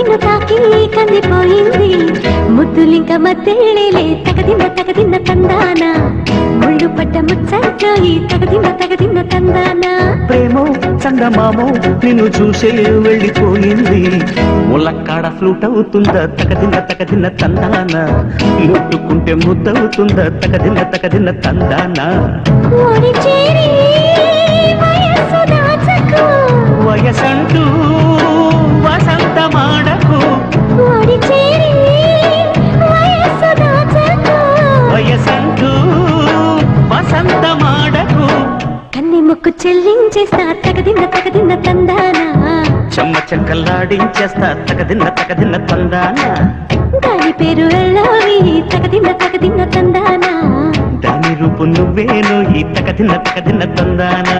నిన్ను తాకి కందిపోయింది ముద్దులింక మధ్యలేలే తగదిన్న తందాన ముళ్ళు పడ్డ ముచ్చోయి తగదిన్న తందాన ప్రేమో చందమామో నిన్ను చూసే వెళ్ళిపోయింది ములక్కాడ ఫ్లూట్ అవుతుందా తగదిన్న తందాన ముట్టుకుంటే ముద్దవుతుందా తగదిన్న తందాన ఓడి చేరి వయస్సు దాచకు వయసంటూ వసంతమాడకు ఓడి చేరి వయస్సు దాచకు వయసంటూ వసంతమాడకు కన్ని ముక్కు చెల్లించేస్తా తగదిన్న తందాన చెమ్మ చెక్కల్లాడించేస్తా తగదిన్న తందాన దాని పేరు ఎల్లోవి తగదిన్న తందాన దాని రూపు నువ్వేను ఈ తగదిన్న తందాన